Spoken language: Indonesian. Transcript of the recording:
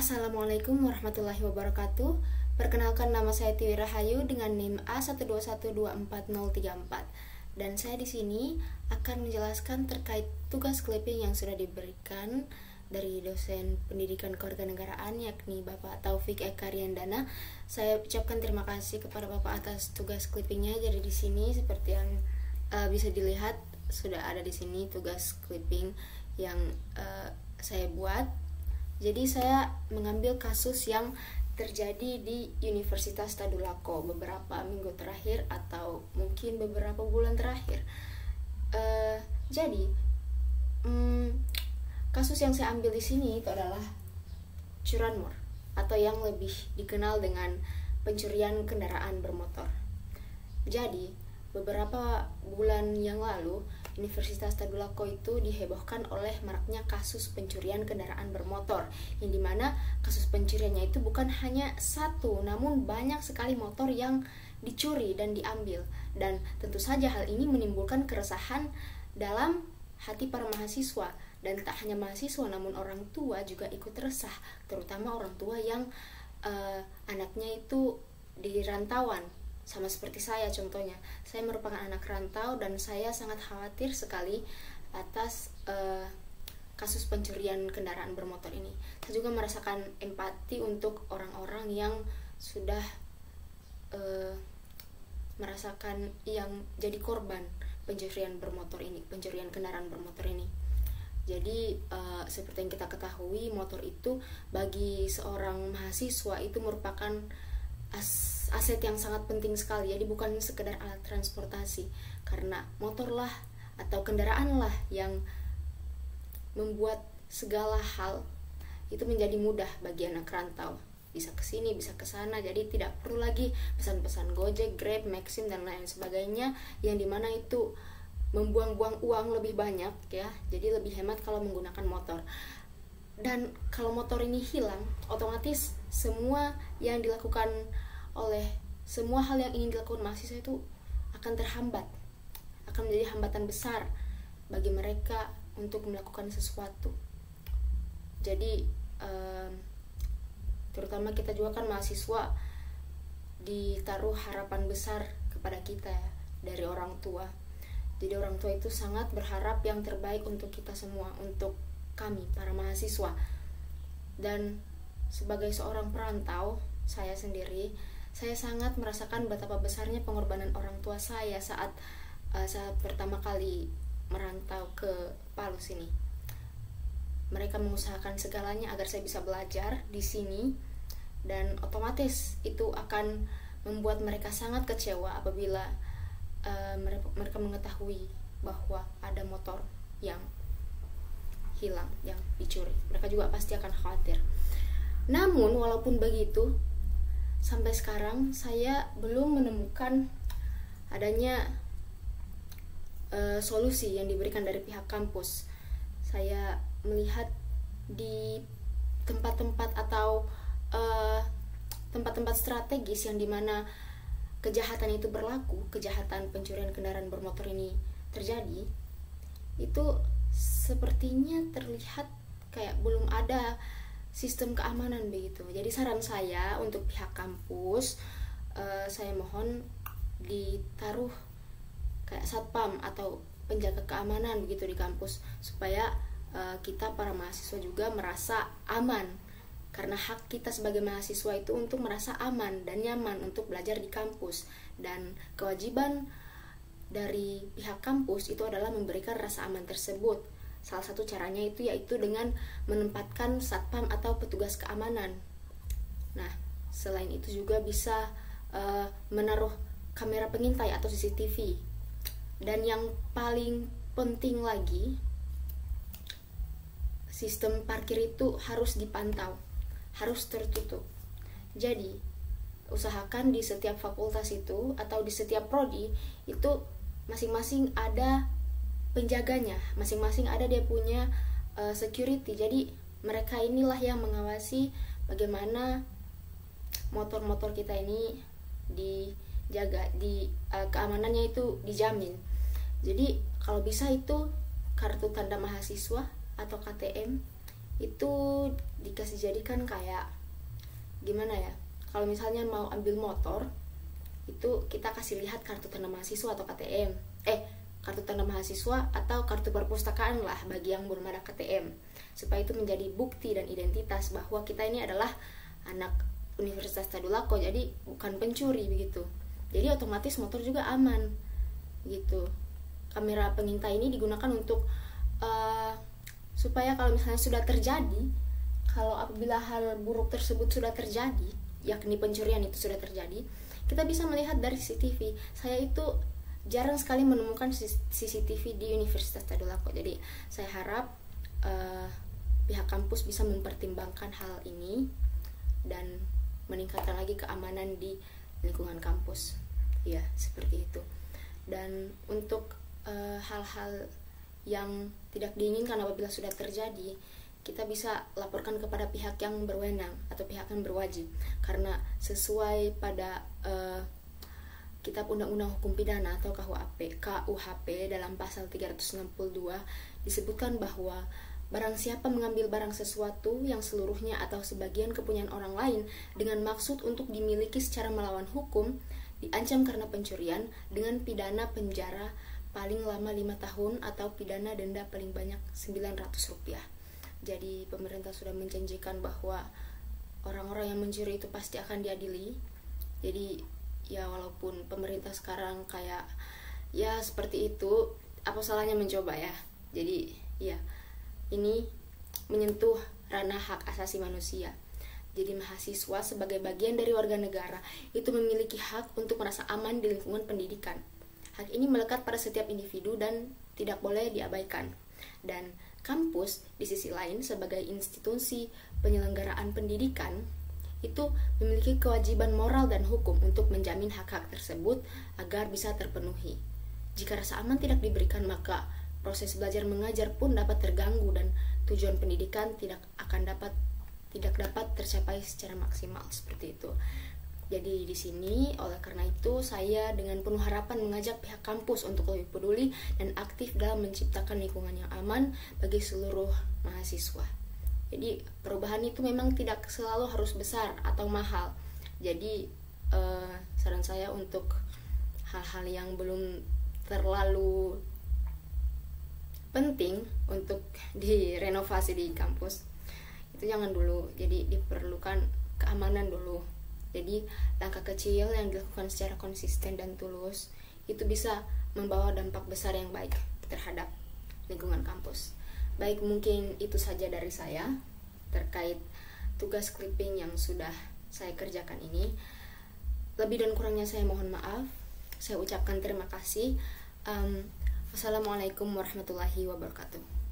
Assalamualaikum warahmatullahi wabarakatuh. Perkenalkan, nama saya Tiwi Rahayu dengan NIM A121244034. Dan saya di sini akan menjelaskan terkait tugas clipping yang sudah diberikan dari dosen pendidikan kewarganegaraan yakni Bapak Taufik Eka Riandana. Saya ucapkan terima kasih kepada Bapak atas tugas clippingnya. Jadi di sini seperti yang bisa dilihat sudah ada di sini tugas clipping yang saya buat. Jadi saya mengambil kasus yang terjadi di Universitas Tadulako beberapa minggu terakhir atau mungkin beberapa bulan terakhir. Jadi kasus yang saya ambil di sini itu adalah curanmor atau yang lebih dikenal dengan pencurian kendaraan bermotor. Jadi beberapa bulan yang lalu Universitas Tadulako itu dihebohkan oleh maraknya kasus pencurian kendaraan bermotor, yang dimana kasus pencuriannya itu bukan hanya satu, namun banyak sekali motor yang dicuri dan diambil. Dan tentu saja hal ini menimbulkan keresahan dalam hati para mahasiswa. Dan tak hanya mahasiswa, namun orang tua juga ikut resah, terutama orang tua yang anaknya itu di rantauan. Sama seperti saya contohnya, saya merupakan anak rantau dan saya sangat khawatir sekali atas kasus pencurian kendaraan bermotor ini. Saya juga merasakan empati untuk orang-orang yang sudah merasakan yang jadi korban pencurian bermotor ini, pencurian kendaraan bermotor ini. Jadi seperti yang kita ketahui, motor itu bagi seorang mahasiswa itu merupakan aset yang sangat penting sekali. Jadi bukan sekedar alat transportasi, karena motorlah atau kendaraan lah yang membuat segala hal itu menjadi mudah bagi anak rantau, bisa ke sini, bisa ke sana. Jadi tidak perlu lagi pesan-pesan Gojek, Grab, Maxim dan lain sebagainya, yang dimana itu membuang-buang uang lebih banyak ya. Jadi lebih hemat kalau menggunakan motor. Dan kalau motor ini hilang, otomatis semua yang dilakukan oleh semua hal yang ingin dilakukan mahasiswa itu akan terhambat, akan menjadi hambatan besar bagi mereka untuk melakukan sesuatu. Jadi terutama kita juga kan mahasiswa ditaruh harapan besar kepada kita ya, dari orang tua. Jadi orang tua itu sangat berharap yang terbaik untuk kita semua, untuk kami para mahasiswa. Dan sebagai seorang perantau, saya sendiri, saya sangat merasakan betapa besarnya pengorbanan orang tua saya saat pertama kali merantau ke Palu sini. Mereka mengusahakan segalanya agar saya bisa belajar di sini, dan otomatis itu akan membuat mereka sangat kecewa apabila mereka mengetahui bahwa ada motor yang hilang, yang dicuri. Mereka juga pasti akan khawatir. Namun walaupun begitu, sampai sekarang saya belum menemukan adanya solusi yang diberikan dari pihak kampus. Saya melihat di tempat-tempat atau tempat-tempat strategis yang dimana kejahatan itu berlaku, kejahatan pencurian kendaraan bermotor ini terjadi, itu sepertinya terlihat kayak belum ada sistem keamanan begitu. Jadi saran saya untuk pihak kampus, saya mohon ditaruh kayak satpam atau penjaga keamanan begitu di kampus, supaya kita para mahasiswa juga merasa aman, karena hak kita sebagai mahasiswa itu untuk merasa aman dan nyaman untuk belajar di kampus. Dan kewajiban dari pihak kampus itu adalah memberikan rasa aman tersebut. Salah satu caranya itu yaitu dengan menempatkan satpam atau petugas keamanan. Nah, selain itu juga bisa menaruh kamera pengintai atau CCTV. Dan yang paling penting lagi, sistem parkir itu harus dipantau, harus tertutup. Jadi, usahakan di setiap fakultas itu atau di setiap prodi itu masing-masing ada penjaganya, masing-masing ada dia punya security. Jadi mereka inilah yang mengawasi bagaimana motor-motor kita ini dijaga, keamanannya itu dijamin. Jadi kalau bisa itu kartu tanda mahasiswa atau KTM itu dikasih jadikan kayak gimana ya, kalau misalnya mau ambil motor itu kita kasih lihat kartu tanda mahasiswa atau KTM, kartu tanda mahasiswa atau kartu perpustakaan lah bagi yang belum ada KTM, supaya itu menjadi bukti dan identitas bahwa kita ini adalah anak Universitas Tadulako, jadi bukan pencuri begitu. Jadi otomatis motor juga aman gitu. Kamera pengintai ini digunakan untuk supaya kalau misalnya sudah terjadi, kalau apabila hal buruk tersebut sudah terjadi, yakni pencurian itu sudah terjadi, kita bisa melihat dari CCTV. Saya itu jarang sekali menemukan CCTV di Universitas Tadulako. Jadi saya harap pihak kampus bisa mempertimbangkan hal ini dan meningkatkan lagi keamanan di lingkungan kampus. Ya, seperti itu. Dan untuk hal-hal yang tidak diinginkan apabila sudah terjadi, kita bisa laporkan kepada pihak yang berwenang atau pihak yang berwajib, karena sesuai pada Kitab Undang-Undang Hukum Pidana atau KUHP dalam pasal 362 disebutkan bahwa barang siapa mengambil barang sesuatu yang seluruhnya atau sebagian kepunyaan orang lain dengan maksud untuk dimiliki secara melawan hukum, diancam karena pencurian dengan pidana penjara paling lama 5 tahun atau pidana denda paling banyak Rp900. Jadi pemerintah sudah menjanjikan bahwa orang-orang yang mencuri itu pasti akan diadili. Jadi ya walaupun pemerintah sekarang kayak ya seperti itu, apa salahnya mencoba ya. Jadi ya ini menyentuh ranah hak asasi manusia. Jadi mahasiswa sebagai bagian dari warga negara itu memiliki hak untuk merasa aman di lingkungan pendidikan. Hak ini melekat pada setiap individu dan tidak boleh diabaikan. Dan kampus di sisi lain sebagai institusi penyelenggaraan pendidikan itu memiliki kewajiban moral dan hukum untuk menjamin hak-hak tersebut agar bisa terpenuhi. Jika rasa aman tidak diberikan, maka proses belajar mengajar pun dapat terganggu dan tujuan pendidikan tidak dapat tercapai secara maksimal, seperti itu. Jadi di sini oleh karena itu saya dengan penuh harapan mengajak pihak kampus untuk lebih peduli dan aktif dalam menciptakan lingkungan yang aman bagi seluruh mahasiswa. Jadi perubahan itu memang tidak selalu harus besar atau mahal. Jadi saran saya untuk hal-hal yang belum terlalu penting untuk direnovasi di kampus itu jangan dulu. Jadi diperlukan keamanan dulu. Jadi langkah kecil yang dilakukan secara konsisten dan tulus itu bisa membawa dampak besar yang baik terhadap lingkungan kampus. Baik, mungkin itu saja dari saya terkait tugas clipping yang sudah saya kerjakan ini. Lebih dan kurangnya saya mohon maaf. Saya ucapkan terima kasih. Wassalamualaikum warahmatullahi wabarakatuh.